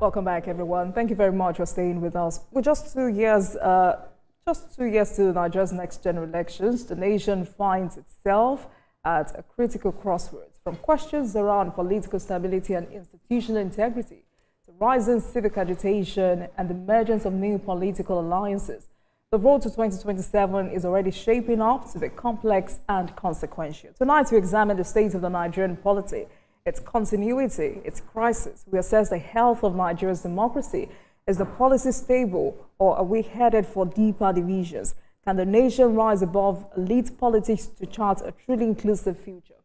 Welcome back, everyone. Thank you very much for staying with us. With just 2 years to Nigeria's next general elections, the nation finds itself at a critical crossroads, from questions around political stability and institutional integrity to rising civic agitation and the emergence of new political alliances. The road to 2027 is already shaping up to be complex and consequential. Tonight, we examine the state of the Nigerian polity, its continuity, its crisis. We assess the health of Nigeria's democracy. Is the policy stable, or are we headed for deeper divisions? Can the nation rise above elite politics to chart a truly inclusive future?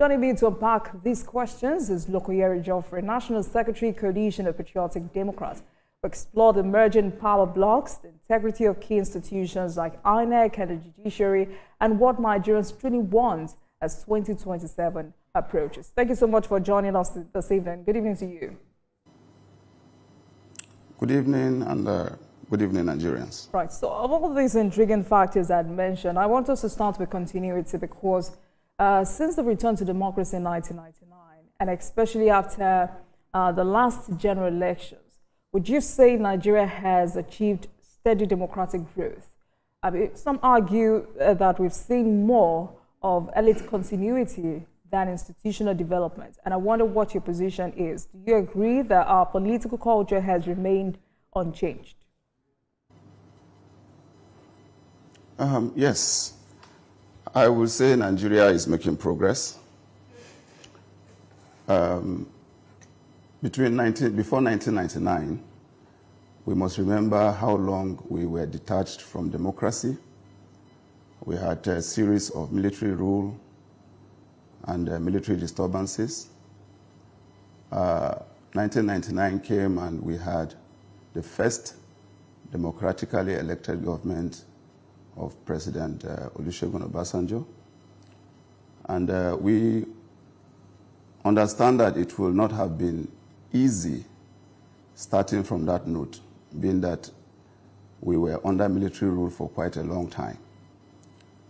Joining me to unpack these questions is Lokoyeri Geoffrey, National Secretary, Coalition of Patriotic Democrats. We explore the emerging power blocks, the integrity of key institutions like INEC and the judiciary, and what Nigerians truly want as 2027 approaches. Thank you so much for joining us this evening. Good evening to you. Good evening, and good evening, Nigerians. Right, so of all these intriguing factors I mentioned, I want us to start with continuity because since the return to democracy in 1999, and especially after the last general elections, would you say Nigeria has achieved steady democratic growth? I mean, some argue that we've seen more of elite continuity than institutional development. And I wonder what your position is. Do you agree that our political culture has remained unchanged? Yes. I would say Nigeria is making progress. Before 1999, we must remember how long we were detached from democracy. We had a series of military rule and military disturbances. 1999 came and we had the first democratically elected government of President Olusegun Obasanjo. And we understand that it will not have been easy starting from that note, being that we were under military rule for quite a long time.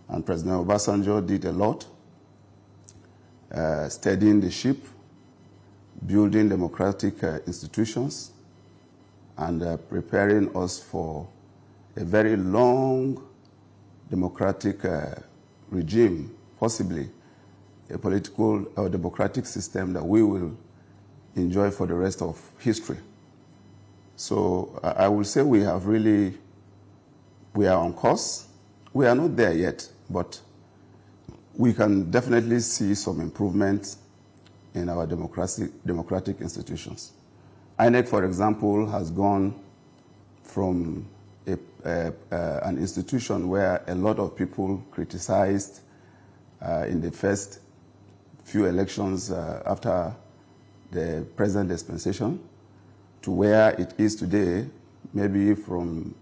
And President Obasanjo did a lot, steadying the ship, building democratic institutions, and preparing us for a very long democratic regime, possibly a political or democratic system that we will enjoy for the rest of history. So I will say we are on course. We are not there yet, but we can definitely see some improvements in our democratic institutions. INEC, for example, has gone from an institution where a lot of people criticized in the first few elections after the present dispensation to where it is today, maybe from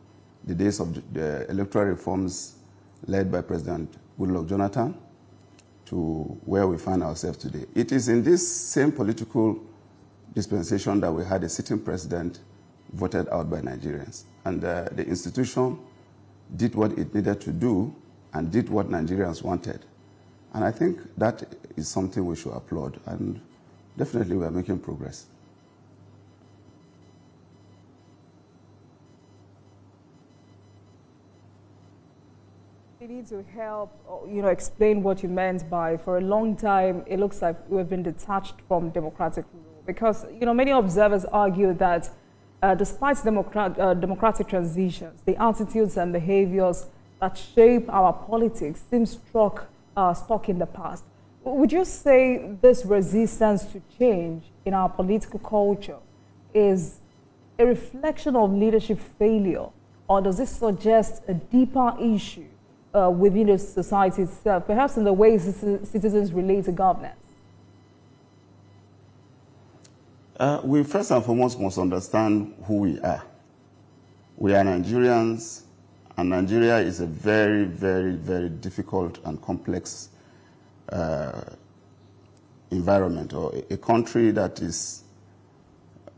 the days of the electoral reforms led by President Goodluck Jonathan to where we find ourselves today. It is in this same political dispensation that we had a sitting president voted out by Nigerians. And the institution did what it needed to do and did what Nigerians wanted. And I think that is something we should applaud. And definitely we are making progress. You need to help, explain what you meant by, for a long time, it looks like we've been detached from democratic rule. Because, many observers argue that despite democratic transitions, the attitudes and behaviors that shape our politics seem stuck in the past. Would you say this resistance to change in our political culture is a reflection of leadership failure, or does this suggest a deeper issue within the society itself, perhaps in the way citizens relate to governance? We first and foremost must understand who we are. We are Nigerians, and Nigeria is a very, very, very difficult and complex environment, or a country that is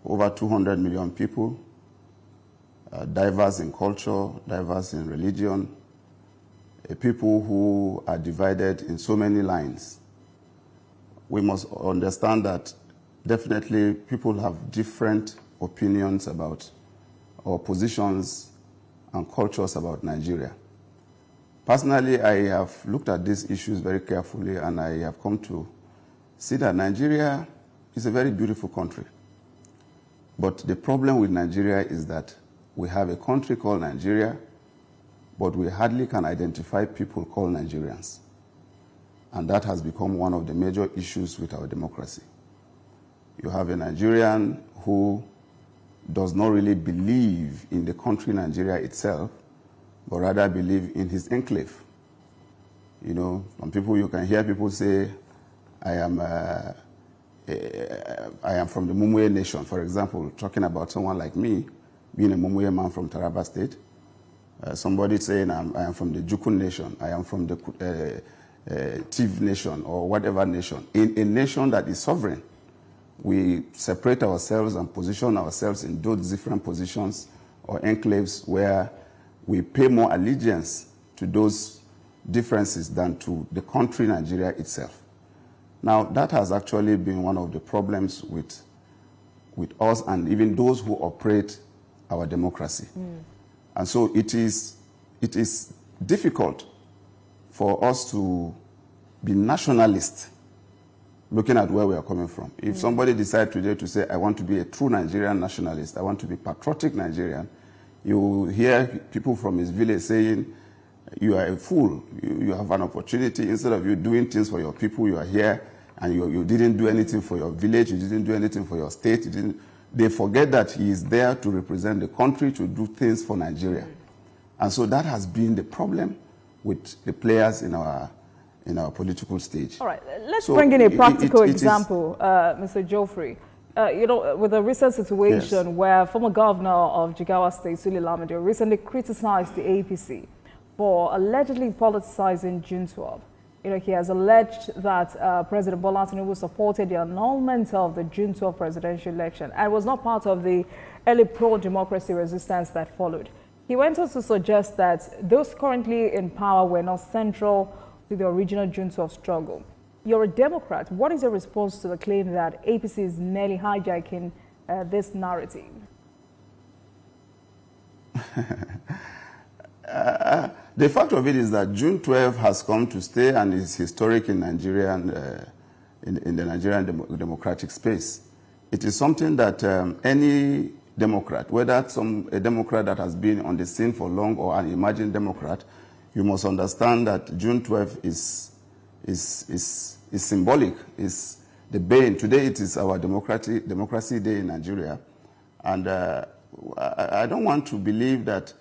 over 200 million people, diverse in culture, diverse in religion, people who are divided in so many lines. We must understand that definitely people have different opinions about, or positions and cultures about Nigeria. Personally, I have looked at these issues very carefully, and I have come to see that Nigeria is a very beautiful country. But the problem with Nigeria is that we have a country called Nigeria, but we hardly can identify people called Nigerians. And that has become one of the major issues with our democracy. You have a Nigerian who does not really believe in the country Nigeria itself, but rather believe in his enclave. You know, some people, you can hear people say, I am from the Mumuye nation, for example, talking about someone like me, being a Mumuye man from Taraba State. Somebody saying, I am from the Jukun nation, I am from the Tiv nation, or whatever nation. In a nation that is sovereign, we separate ourselves and position ourselves in those different positions or enclaves where we pay more allegiance to those differences than to the country Nigeria itself. Now, that has actually been one of the problems with us and even those who operate our democracy. And so it is difficult for us to be nationalist looking at where we are coming from. If somebody decides today to say, I want to be a true Nigerian nationalist, I want to be patriotic Nigerian, you hear people from his village saying, you are a fool, you have an opportunity, instead of you doing things for your people, you are here and you didn't do anything for your village, you didn't do anything for your state, they forget that he is there to represent the country, to do things for Nigeria. And so that has been the problem with the players in our political stage. All right, let's bring in a practical example, Mr. Geoffrey. You know, with the recent situation where former governor of Jigawa State, Sule Lamido, recently criticized the APC for allegedly politicizing June 12. You know, he has alleged that President Bola Tinubu supported the annulment of the June 12 presidential election and was not part of the early pro-democracy resistance that followed. He went on to suggest that those currently in power were not central to the original June 12 struggle. You're a Democrat. What is your response to the claim that APC is merely hijacking this narrative? The fact of it is that June 12 has come to stay and is historic in Nigeria and in the Nigerian democratic space. It is something that any Democrat, whether a Democrat that has been on the scene for long or an emerging Democrat, you must understand that June 12 is symbolic, is the bane. Today it is our democracy day in Nigeria. And I don't want to believe that,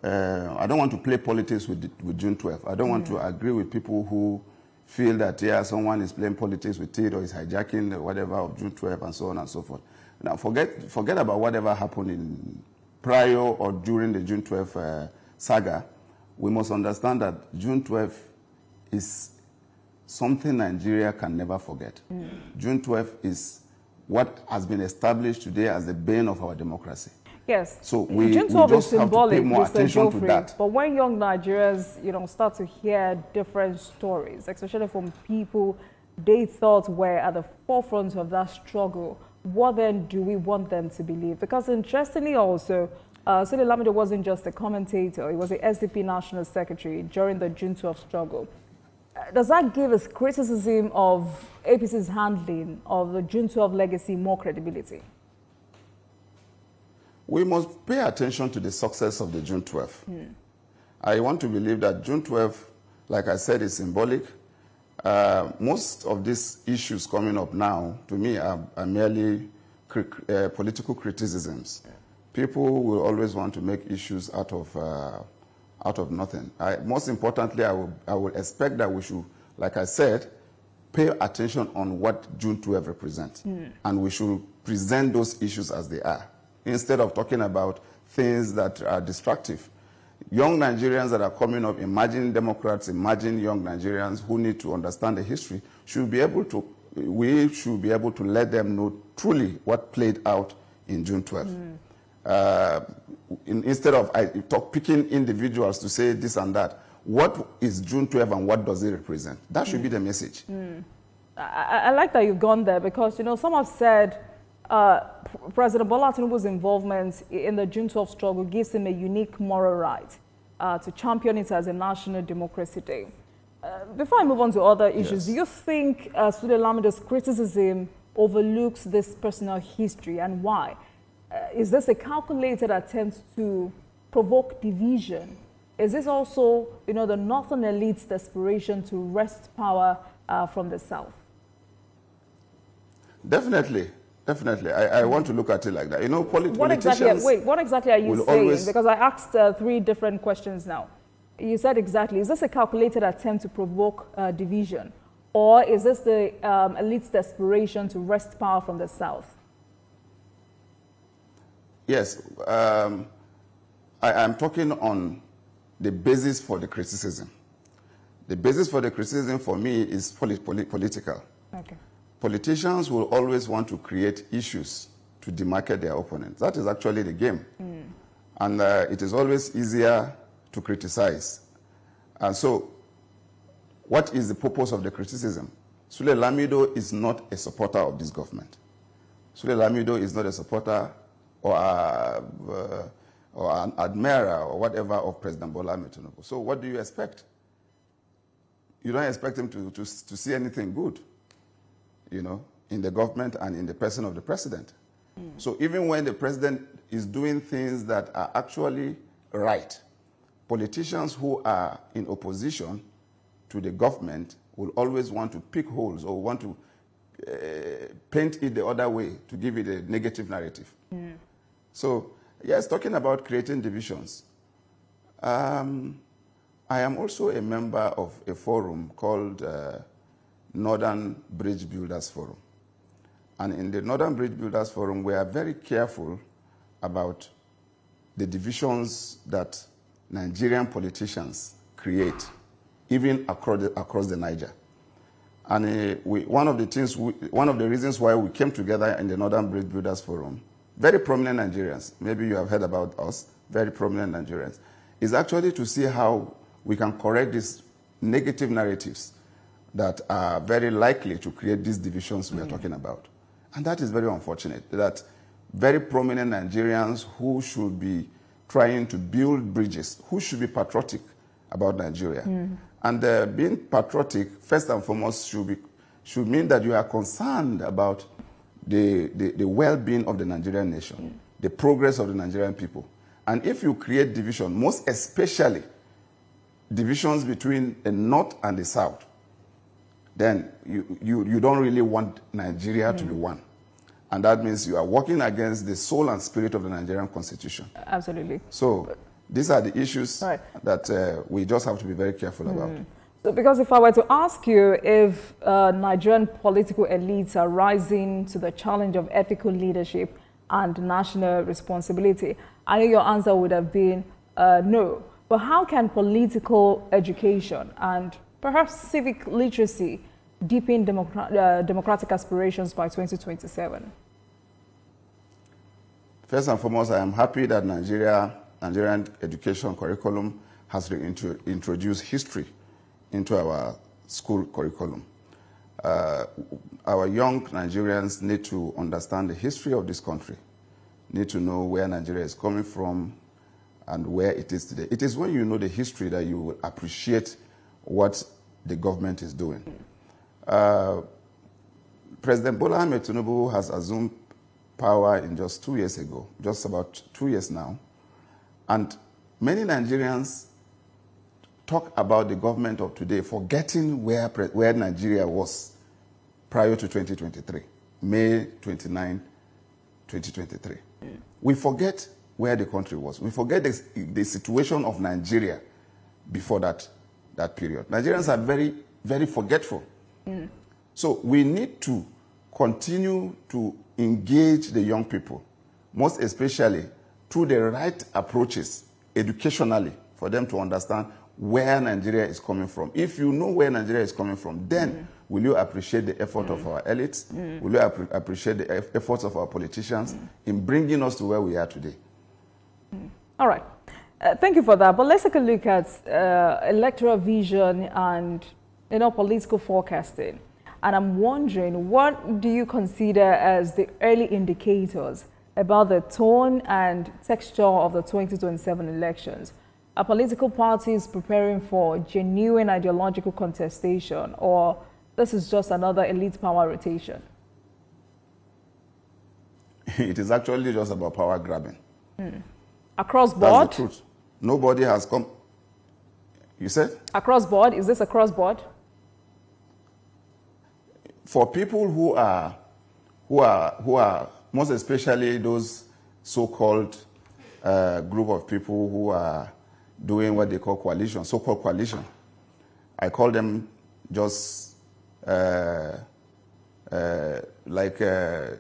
I don't want to play politics with June 12. I don't want to agree with people who feel that, yeah, someone is playing politics with it or is hijacking whatever of June 12 and so on and so forth. Now, forget about whatever happened in prior or during the June 12 saga. We must understand that June 12 is something Nigeria can never forget. June 12 is what has been established today as the bane of our democracy. Yes, so we June 12 just is have to pay symbolic, more Mr. attention Geoffrey, to that. But when young Nigerians, you know, start to hear different stories, especially from people they thought were at the forefront of that struggle, what then do we want them to believe? Because interestingly also, Sule Lamido wasn't just a commentator, he was the SDP National Secretary during the June 12 struggle. Does that give us criticism of APC's handling of the June 12 legacy more credibility? We must pay attention to the success of the June 12. I want to believe that June 12, like I said, is symbolic. Most of these issues coming up now, to me, are merely political criticisms. People will always want to make issues out of nothing. Most importantly, I will expect that we should, like I said, pay attention on what June 12 represents. And we should present those issues as they are, instead of talking about things that are destructive. Young Nigerians that are coming up, emerging Democrats, emerging young Nigerians who need to understand the history, we should be able to let them know truly what played out in June 12. Instead of picking individuals to say this and that, what is June 12 and what does it represent? That should be the message. I like that you've gone there because, you know, some have said President Bola Tinubu's involvement in the June 12 struggle gives him a unique moral right to champion it as a National Democracy Day. Before I move on to other issues, do you think Sule Lamido's criticism overlooks this personal history, and why? Is this a calculated attempt to provoke division? Is this also, the northern elite's desperation to wrest power from the south? Definitely. Definitely. I want to look at it like that. What exactly are you saying? Because I asked 3 different questions now. You said exactly, is this a calculated attempt to provoke division? Or is this the elite's desperation to wrest power from the south? Yes. I am talking on the basis for the criticism. The basis for the criticism for me is political. Okay. Politicians will always want to create issues to demarcate their opponents. That is actually the game. And it is always easier to criticize. And so, what is the purpose of the criticism? Sule Lamido is not a supporter of this government. Sule Lamido is not a supporter or an admirer or whatever of President Bola Tinubu. So what do you expect? You don't expect him to see anything good, in the government and in the person of the president. So even when the president is doing things that are actually right, politicians who are in opposition to the government will always want to pick holes or want to paint it the other way to give it a negative narrative. So, yes, talking about creating divisions. I am also a member of a forum called Northern Bridge Builders Forum. And in the Northern Bridge Builders Forum, we are very careful about the divisions that Nigerian politicians create, even across the Niger. And one of the reasons why we came together in the Northern Bridge Builders Forum, very prominent Nigerians, maybe you have heard about us, very prominent Nigerians, is actually to see how we can correct these negative narratives that are very likely to create these divisions we are talking about. And that is very unfortunate, that very prominent Nigerians who should be trying to build bridges, who should be patriotic about Nigeria. And being patriotic, first and foremost, should mean that you are concerned about the well-being of the Nigerian nation, the progress of the Nigerian people. And if you create division, most especially divisions between the north and the south, then you don't really want Nigeria to be one. And that means you are working against the soul and spirit of the Nigerian constitution. Absolutely. So these are the issues that we just have to be very careful about. So because if I were to ask you if Nigerian political elites are rising to the challenge of ethical leadership and national responsibility, I know your answer would have been no. But how can political education and perhaps civic literacy deepen democratic aspirations by 2027? First and foremost, I am happy that Nigerian education curriculum has introduced history into our school curriculum. Our young Nigerians need to understand the history of this country, need to know where Nigeria is coming from and where it is today. It is when you know the history that you will appreciate what the government is doing. President Bola Tinubu has assumed power in just 2 years ago, just about 2 years now. And many Nigerians talk about the government of today, forgetting where Nigeria was prior to 2023, May 29, 2023. We forget where the country was. We forget the situation of Nigeria before that period. Nigerians are very, very forgetful. So we need to continue to engage the young people, most especially through the right approaches educationally for them to understand where Nigeria is coming from. If you know where Nigeria is coming from, then will you appreciate the effort of our elites? Will you appreciate the efforts of our politicians in bringing us to where we are today? All right. Thank you for that. But let's take a look at electoral vision and political forecasting. And I'm wondering, what do you consider as the early indicators about the tone and texture of the 2027 elections? Are political parties preparing for genuine ideological contestation, or this is just another elite power rotation? It is actually just about power grabbing. Across board? That's the truth. Nobody has come. You said? Across board? Is this across board? For people who are most especially those so-called group of people who are doing what they call coalition, so-called coalition, I call them just like the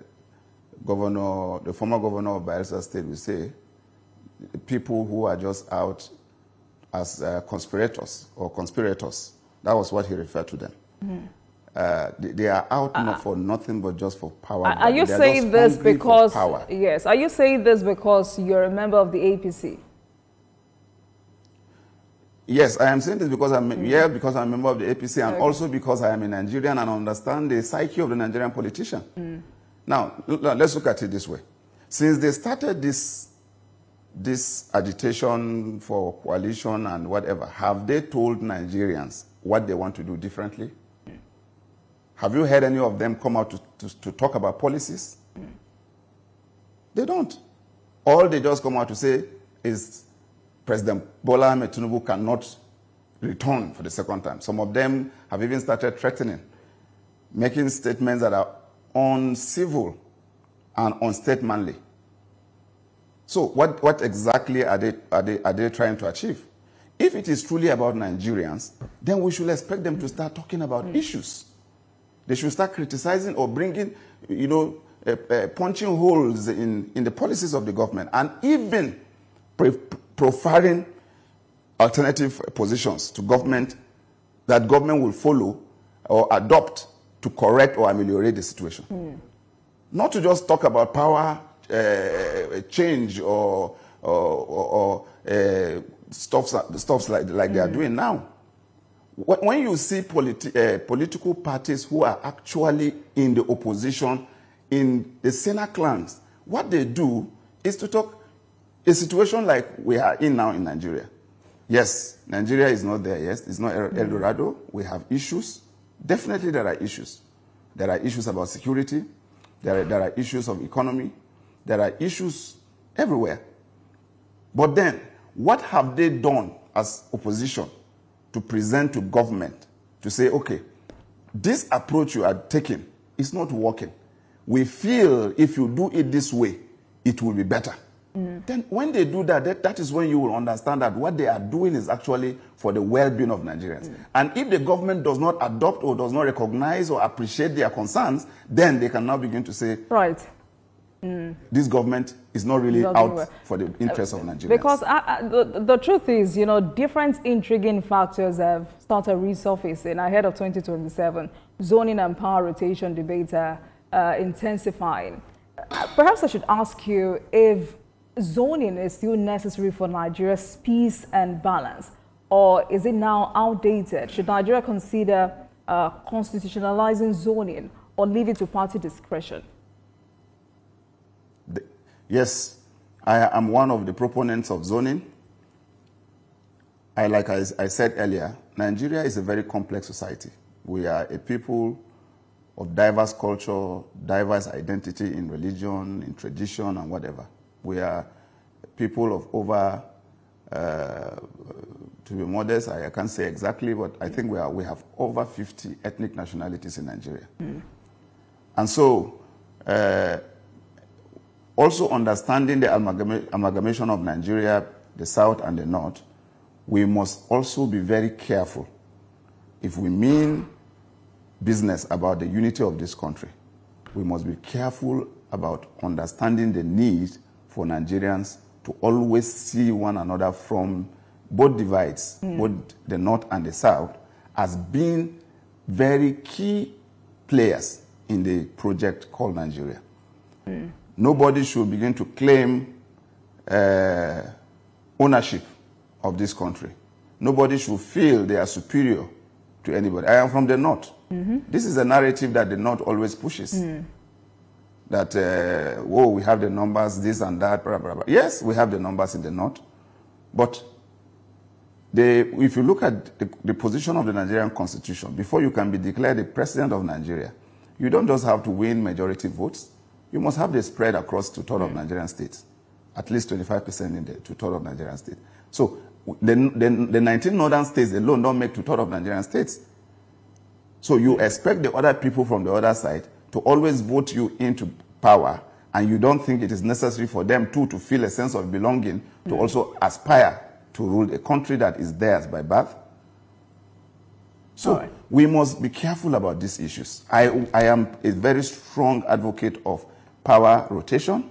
former governor of Bayelsa State would say, people who are just out as conspirators or conspirators. That was what he referred to them. They are out not for nothing but just for power. Are you saying this because, yes, are you saying this because you're a member of the APC? Yes, I am saying this because I'm because I'm a member of the APC, and also because I am a Nigerian and understand the psyche of the Nigerian politician. Now, let's look at it this way. Since they started this agitation for coalition and whatever, have they told Nigerians what they want to do differently? Have you heard any of them come out to talk about policies? They don't. All they just come out to say is President Bola Ahmed Tinubu cannot return for the second time. Some of them have even started threatening, making statements that are uncivil and unstatesmanly. So what exactly are they trying to achieve? If it is truly about Nigerians, then we should expect them to start talking about issues. They should start criticizing or bringing, punching holes in the policies of the government, and even profiling alternative positions to government that government will follow or adopt to correct or ameliorate the situation. Not to just talk about power change or stuff like they are doing now. When you see political parties who are actually in the opposition, in the Senate clans, what they do is to talk a situation like we are in now in Nigeria. Yes, Nigeria is not there yet. It's not El Dorado. We have issues. Definitely there are issues. There are issues about security. There are issues of economy. There are issues everywhere. But then, what have they done as opposition to present to government to say, okay, this approach you are taking is not working. We feel if you do it this way, it will be better. Then when they do that, that is when you will understand that what they are doing is actually for the well-being of Nigerians. And if the government does not adopt or does not recognize or appreciate their concerns, then they can now begin to say, right, this government is not really out for the interests of Nigerians. Because the truth is, different intriguing factors have started resurfacing ahead of 2027. Zoning and power rotation debates are intensifying. Perhaps I should ask you if zoning is still necessary for Nigeria's peace and balance, or is it now outdated? Should Nigeria consider constitutionalizing zoning or leave it to party discretion? Yes, I am one of the proponents of zoning. Like I said earlier, Nigeria is a very complex society. We are a people of diverse culture, diverse identity in religion, in tradition, and whatever. We are people of over, to be modest, I can't say exactly, but I think we have over 50 ethnic nationalities in Nigeria. And so, also understanding the amalgamation of Nigeria, the South and the North, we must also be very careful if we mean business about the unity of this country. We must be careful about understanding the need for Nigerians to always see one another from both divides, both the North and the South, as being very key players in the project called Nigeria. Nobody should begin to claim ownership of this country. Nobody should feel they are superior to anybody. I am from the North. This is a narrative that the North always pushes. That, oh, we have the numbers, this and that, blah, blah, blah. Yes, we have the numbers in the North. But if you look at the position of the Nigerian Constitution, before you can be declared the president of Nigeria, you don't just have to win majority votes. You must have the spread across two-thirds of Nigerian states, at least 25% in the two-thirds of Nigerian states. So the 19 northern states alone don't make two-thirds of Nigerian states. So you expect the other people from the other side to always vote you into power, and you don't think it is necessary for them too to feel a sense of belonging, to also aspire to rule a country that is theirs by birth. So we must be careful about these issues. I am a very strong advocate of power rotation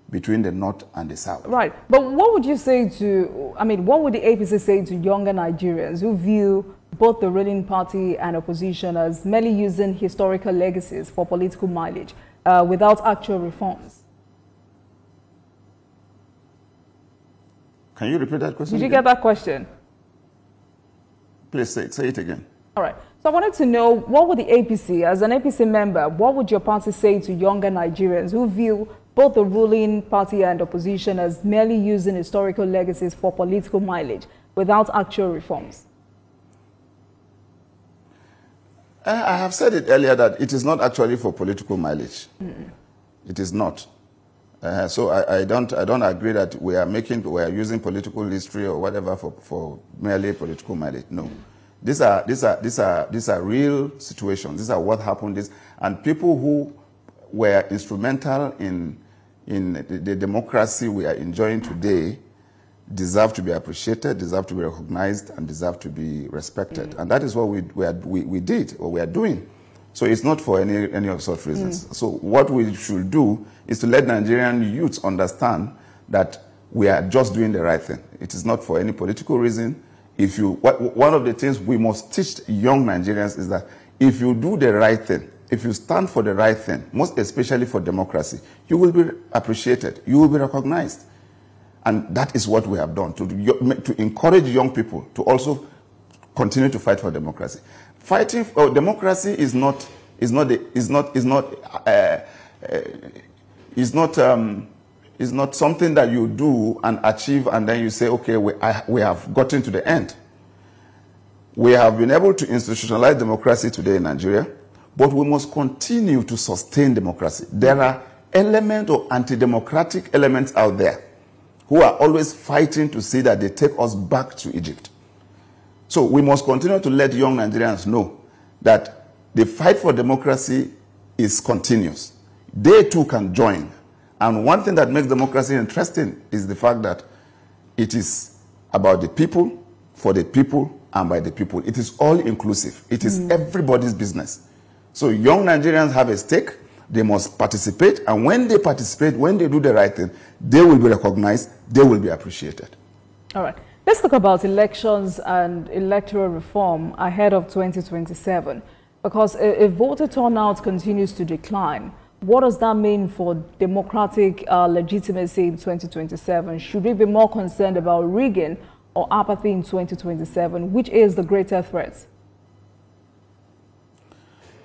between the North and the South. Right. But what would you say to, I mean, what would the APC say to younger Nigerians who view both the ruling party and opposition as merely using historical legacies for political mileage without actual reforms? Can you repeat that question? Did you get that question? Please say it again. All right. So I wanted to know, what would the APC, as an APC member, what would your party say to younger Nigerians who view both the ruling party and opposition as merely using historical legacies for political mileage without actual reforms? I have said it earlier that it is not actually for political mileage. It is not. So I don't agree that we are using political history or whatever for merely political mileage. No. These are real situations. These are what happened. And people who were instrumental in the democracy we are enjoying today deserve to be appreciated, deserve to be recognized, and deserve to be respected. And that is what we did, or we are doing. So it's not for any of such reasons. So what we should do is to let Nigerian youths understand that we are just doing the right thing. It is not for any political reason. One of the things we must teach young Nigerians is that if you do the right thing, if you stand for the right thing, most especially for democracy, you will be appreciated, you will be recognized. And that is what we have done, to encourage young people to also continue to fight for democracy. Fighting for democracy is not something that you do and achieve and then you say, okay, we have gotten to the end. We have been able to institutionalize democracy today in Nigeria, but we must continue to sustain democracy. There are elements or anti-democratic elements out there who are always fighting to see that they take us back to Egypt. So we must continue to let young Nigerians know that the fight for democracy is continuous. They too can join. And one thing that makes democracy interesting is the fact that it is about the people, for the people, and by the people. It is all inclusive. It is everybody's business. So young Nigerians have a stake. They must participate. And when they participate, when they do the right thing, they will be recognized. They will be appreciated. All right. Let's talk about elections and electoral reform ahead of 2027. Because if voter turnout continues to decline, what does that mean for democratic legitimacy in 2027? Should we be more concerned about rigging or apathy in 2027? Which is the greater threat?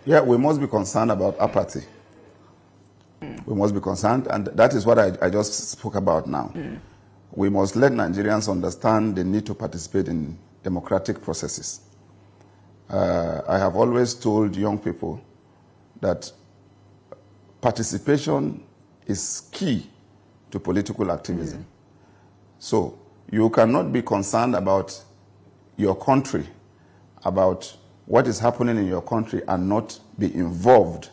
Yeah, we must be concerned about apathy. We must be concerned, and that is what I just spoke about now. We must let Nigerians understand the need to participate in democratic processes. I have always told young people that participation is key to political activism. So you cannot be concerned about your country, about what is happening in your country, and not be involved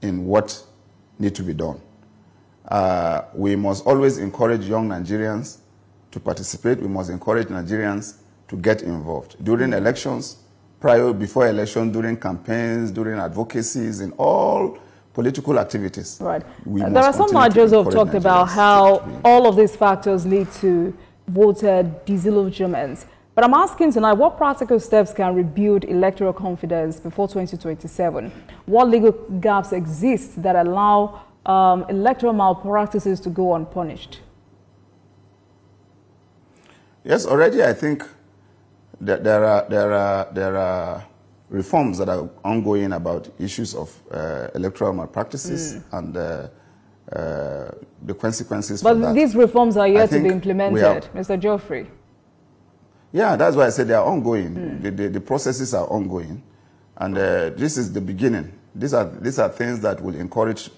in what needs to be done. We must always encourage young Nigerians to participate. We must encourage Nigerians to get involved during elections, before election, during campaigns, during advocacies, in all political activities. Right. There are some Nigerians who have talked about how all of these factors lead to voter disillusionment. But I'm asking tonight, what practical steps can rebuild electoral confidence before 2027? What legal gaps exist that allow electoral malpractices to go unpunished? Yes, already I think that there are reforms that are ongoing about issues of electoral malpractices and the consequences for that. But these reforms are yet to be implemented, Mr. Geoffrey. Yeah, that's why I said they are ongoing. The processes are ongoing. And this is the beginning. These are things that will encourage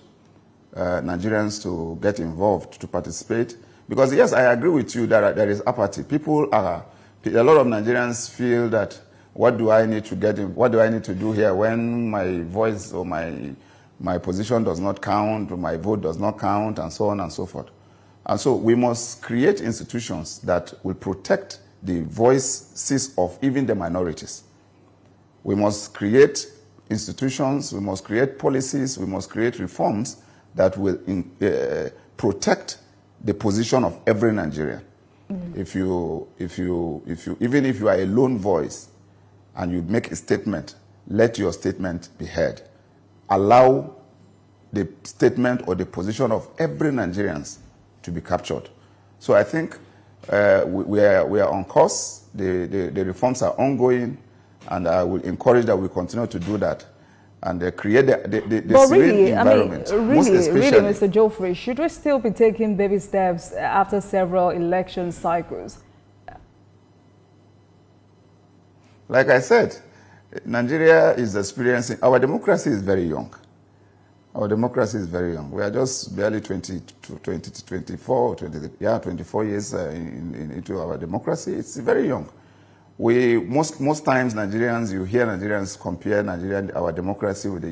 Nigerians to get involved, to participate. Because yes, I agree with you that there is apathy. A lot of Nigerians feel that, what do I need to get in? What do I need to do here when my voice or my position does not count, or my vote does not count, and so on and so forth. And so we must create institutions that will protect the voices of even the minorities. We must create institutions, we must create policies, we must create reforms that will protect the position of every Nigerian. Even if you are a lone voice and you make a statement, let your statement be heard. Allow the statement or the position of every Nigerian to be captured. So I think we are on course. The reforms are ongoing, and I will encourage that we continue to do that and create the serene environment. Really, Mr. Geoffrey, should we still be taking baby steps after several election cycles? Like I said, Nigeria is experiencing, our democracy is very young. Our democracy is very young. We are just barely 24 years into our democracy. It's very young. Most times Nigerians, you hear Nigerians compare our democracy with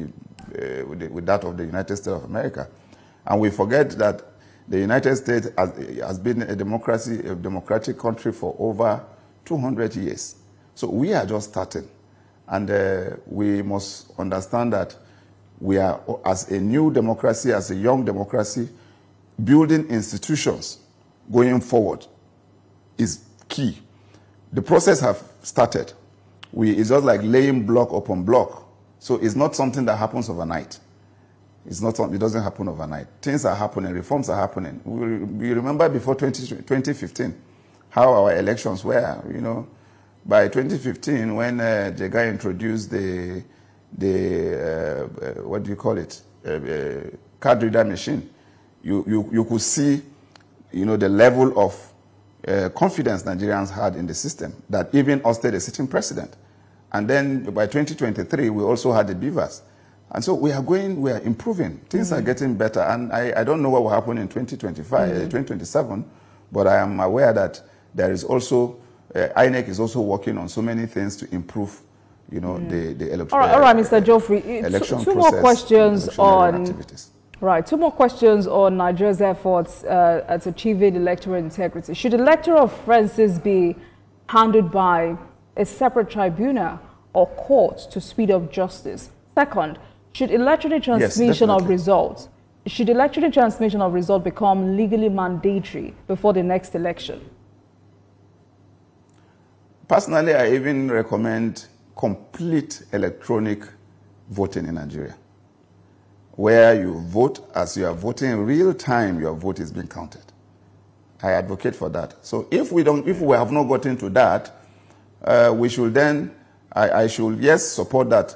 that of the United States of America. And we forget that the United States has been a democratic country for over 200 years. So we are just starting. And we must understand that we are, as a new democracy, as a young democracy, building institutions going forward is key. The process has started. It's just like laying block upon block. So it's not something that happens overnight. It doesn't happen overnight. Things are happening, reforms are happening. We remember before 2015 how our elections were, you know. By 2015, when Jega introduced what do you call it, card reader machine, you could see, you know, the level of confidence Nigerians had in the system, that even ousted a sitting president. And then by 2023, we also had the beavers. And so we are improving. Things are getting better. And I don't know what will happen in 2027, but I am aware that there is also, INEC is also working on so many things to improve, you know, the electoral. All right, Mr. Geoffrey, two more questions on activities. Right, two more questions on Nigeria's efforts at achieving electoral integrity. Should electoral offences be handled by a separate tribunal or court to speed up justice? Second, should electronic transmission of results become legally mandatory before the next election? Personally, I even recommend complete electronic voting in Nigeria, where you vote as you are voting in real time, your vote is being counted. I advocate for that. So if we have not gotten to that, we should then, I should, yes, support that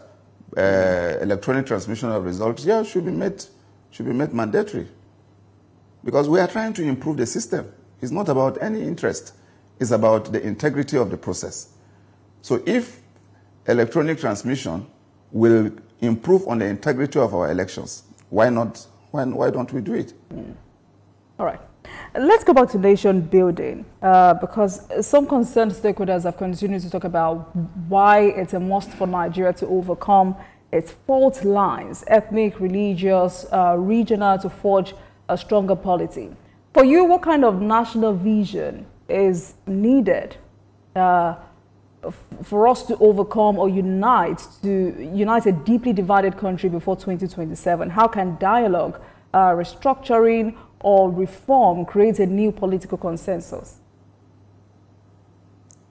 electronic transmission of results, yeah, should be made mandatory. Because we are trying to improve the system. It's not about any interest. It's about the integrity of the process. So if electronic transmission will improve on the integrity of our elections, why not? Why don't we do it? All right. Let's go back to nation building, because some concerned stakeholders have continued to talk about why it's a must for Nigeria to overcome its fault lines, ethnic, religious, regional, to forge a stronger polity. For you, what kind of national vision is needed for us to overcome or unite a deeply divided country before 2027? How can dialogue, restructuring, or reform create a new political consensus?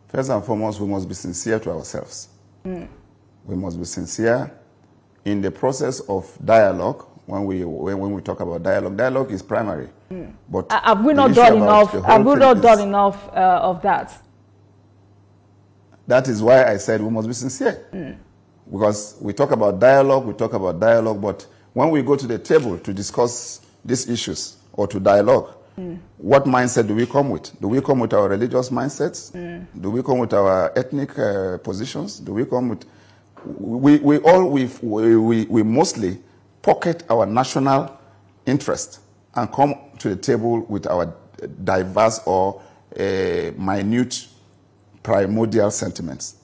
First and foremost, we must be sincere to ourselves. We must be sincere in the process of dialogue. When we talk about dialogue, dialogue is primary. But have we not done enough? Have we not done enough of that? That is why I said we must be sincere. Because we talk about dialogue, but when we go to the table to discuss these issues or to dialogue, what mindset do we come with? Do we come with our religious mindsets? Do we come with our ethnic positions? Do we come with... We mostly pocket our national interest and come to the table with our diverse or minute primordial sentiments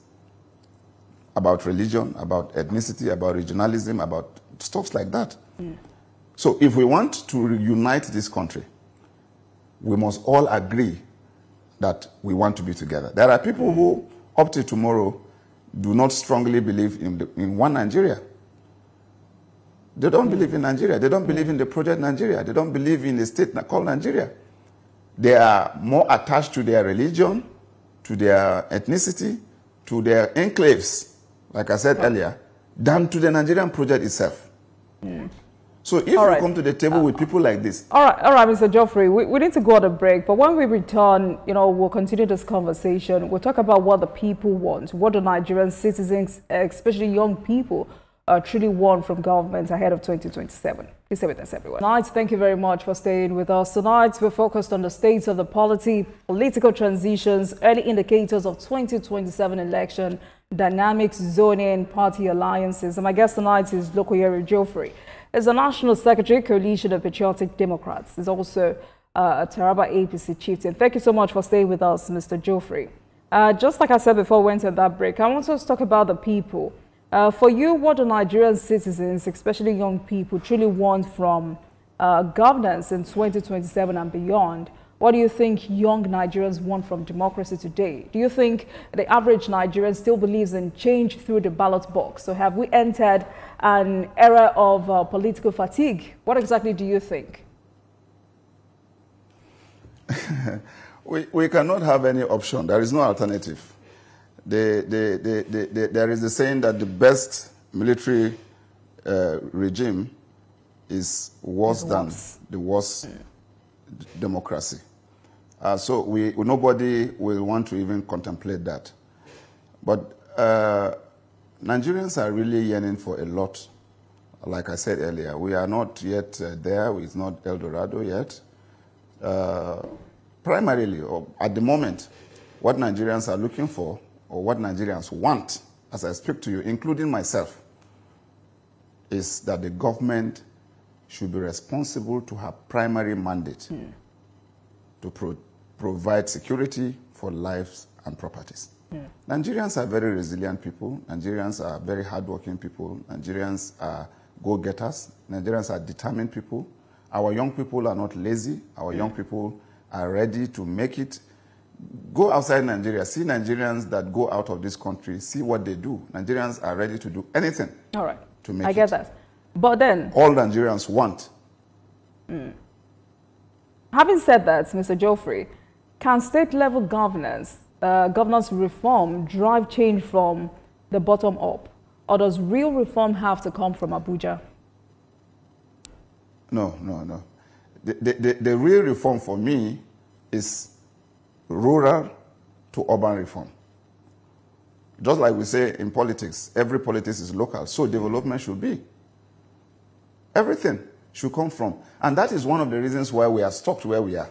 about religion, about ethnicity, about regionalism, about stuff like that. So if we want to unite this country, we must all agree that we want to be together. There are people who, up to tomorrow, do not strongly believe in one Nigeria. They don't believe in Nigeria. They don't believe in the project Nigeria. They don't believe in a state called Nigeria. They are more attached to their religion, to their ethnicity, to their enclaves, like I said earlier, than to the Nigerian project itself. So if we come to the table with people like this... All right, Mr. Geoffrey, we need to go on a break, but when we return, we'll continue this conversation. We'll talk about what the people want, what the Nigerian citizens, especially young people, truly want from government ahead of 2027. Please stay with us, everyone. Tonight, thank you very much for staying with us. Tonight, we're focused on the state of the political transitions, early indicators of 2027 election, dynamics, zoning, party alliances. And my guest tonight is Lokoyere Geoffrey. He's the National Secretary, Coalition of Patriotic Democrats. He's also a Taraba APC chieftain. Thank you so much for staying with us, Mr. Geoffrey. Just like I said before we went on that break, I want us to talk about the people. For you, what do Nigerian citizens, especially young people, truly want from governance in 2027 and beyond? What do you think young Nigerians want from democracy today? Do you think the average Nigerian still believes in change through the ballot box? So have we entered an era of political fatigue? What exactly do you think? We cannot have any option. There is no alternative. There is a saying that the best military regime is worse than the worst democracy. So nobody will want to even contemplate that. But Nigerians are really yearning for a lot. Like I said earlier, we are not yet there. It's not El Dorado yet. Primarily, or at the moment, what Nigerians are looking for, or what Nigerians want, as I speak to you, including myself, is that the government should be responsible to have primary mandate to provide security for lives and properties. Nigerians are very resilient people. Nigerians are very hardworking people. Nigerians are go-getters. Nigerians are determined people. Our young people are not lazy. Our young people are ready to make it. Go outside Nigeria, see Nigerians that go out of this country, see what they do. Nigerians are ready to do anything to make it. I get that. But then... all Nigerians want. Having said that, Mr. Geoffrey, can state-level governance reform drive change from the bottom up? Or does real reform have to come from Abuja? No. The real reform for me is rural to urban reform. Just like we say in politics, every politics is local, so development should be. Everything should come from. And that is one of the reasons why we are stuck where we are.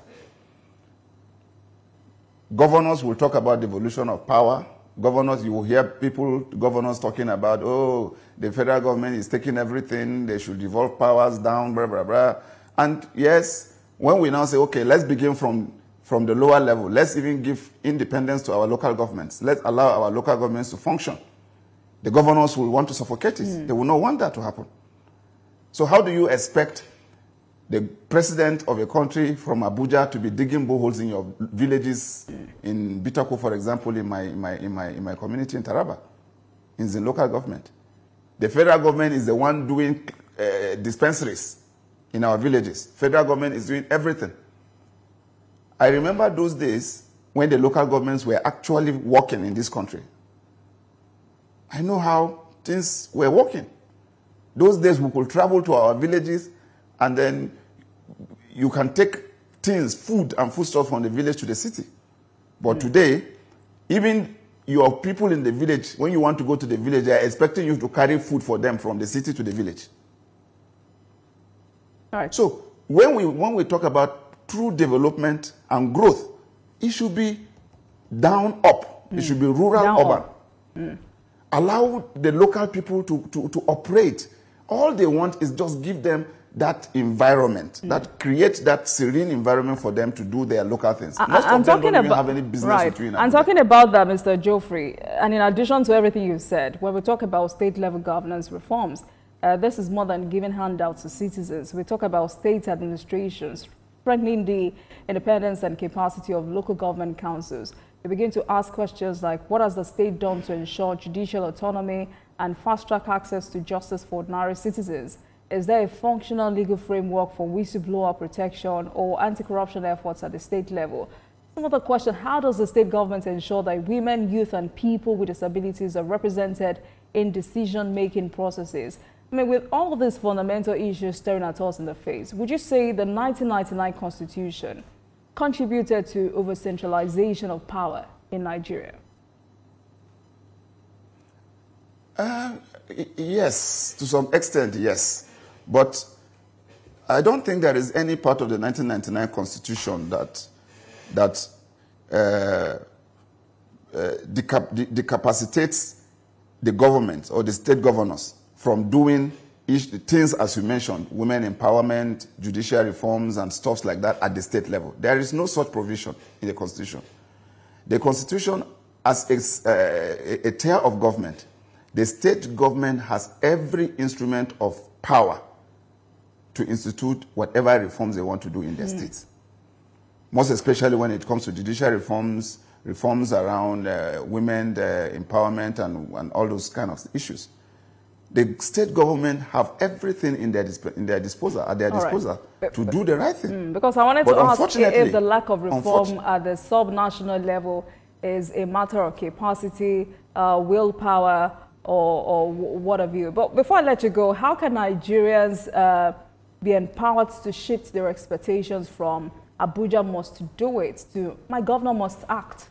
Governors will talk about devolution of power. Governors, you will hear governors talking about, oh, the federal government is taking everything, they should devolve powers down, blah, blah, blah. And yes, when we now say, okay, let's begin from the lower level, let's even give independence to our local governments. Let's allow our local governments to function. The governors will want to suffocate it. They will not want that to happen. So how do you expect the president of a country from Abuja to be digging boreholes in your villages in Bitako, for example, in my community in Taraba, in the local government? The federal government is the one doing dispensaries in our villages. Federal government is doing everything. I remember those days when the local governments were actually working in this country. I know how things were working. Those days we could travel to our villages and then you can take things, food and foodstuff from the village to the city. But today, even your people in the village, when you want to go to the village, they are expecting you to carry food for them from the city to the village. All right. So when we talk about true development and growth, it should be down up. It should be rural Down urban. Allow the local people to operate. All they want is just give them that environment, that create that serene environment for them to do their local things. Most of them don't even have any business with you in I'm Abuja. talking about that, Mr. Geoffrey. And in addition to everything you said, when we talk about state-level governance reforms, this is more than giving handouts to citizens. We talk about state administrations, strengthening the independence and capacity of local government councils. We begin to ask questions like, what has the state done to ensure judicial autonomy and fast-track access to justice for ordinary citizens? Is there a functional legal framework for whistleblower protection or anti-corruption efforts at the state level? Some other question, how does the state government ensure that women, youth, and people with disabilities are represented in decision-making processes? I mean, with all of these fundamental issues staring at us in the face, would you say the 1999 Constitution contributed to over-centralization of power in Nigeria? Yes, to some extent, yes. But I don't think there is any part of the 1999 Constitution that decapacitates the government or the state governors from doing the things, as you mentioned, women empowerment, judicial reforms, and stuff like that at the state level. There is no such provision in the Constitution. The Constitution, as a tier of government, the state government has every instrument of power to institute whatever reforms they want to do in their states. Most especially when it comes to judicial reforms, reforms around women empowerment and all those kind of issues. The state government have everything at their disposal to do the right thing. Because I wanted to ask if the lack of reform at the sub-national level is a matter of capacity, willpower, or what have you. But before I let you go, how can Nigerians be empowered to shift their expectations from Abuja must do it to my governor must act?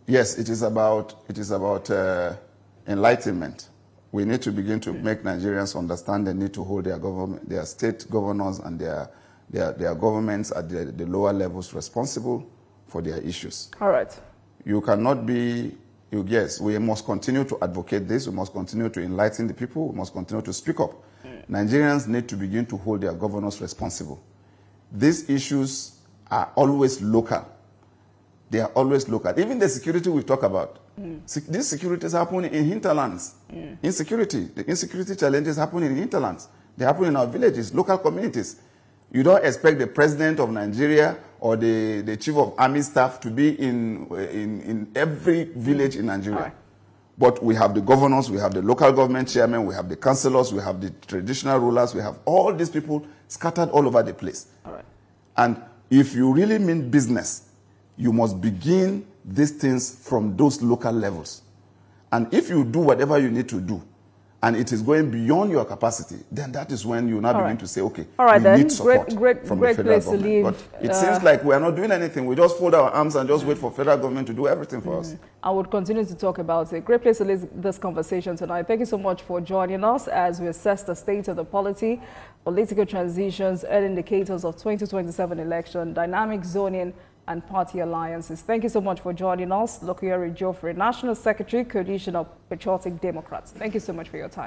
Yes, it is about enlightenment. We need to begin to make Nigerians understand the need to hold their state governors and their governments at the lower levels responsible for their issues. All right. You cannot be. Yes, we must continue to advocate this. We must continue to enlighten the people. We must continue to speak up. Nigerians need to begin to hold their governors responsible. These issues are always local. They are always local. Even the security we talk about, these securities happen in hinterlands. The insecurity challenges happen in hinterlands. They happen in our villages, local communities. You don't expect the president of Nigeria or the chief of army staff to be in every village in Nigeria. Right. But we have the governors, we have the local government chairmen, we have the councillors, we have the traditional rulers, we have all these people scattered all over the place. All right. And if you really mean business, you must begin these things from those local levels. And if you do whatever you need to do, and it is going beyond your capacity, then that is when you now begin to say, okay, we need support from the federal government. But it seems like we are not doing anything. We just fold our arms and just wait for federal government to do everything for us. I would continue to talk about it. Great place to leave this conversation tonight. Thank you so much for joining us as we assess the state of the polity, political transitions, early indicators of 2027 election, dynamic zoning, and party alliances. Thank you so much for joining us. Lokieri Geoffrey, National Secretary, Coalition of Patriotic Democrats. Thank you so much for your time.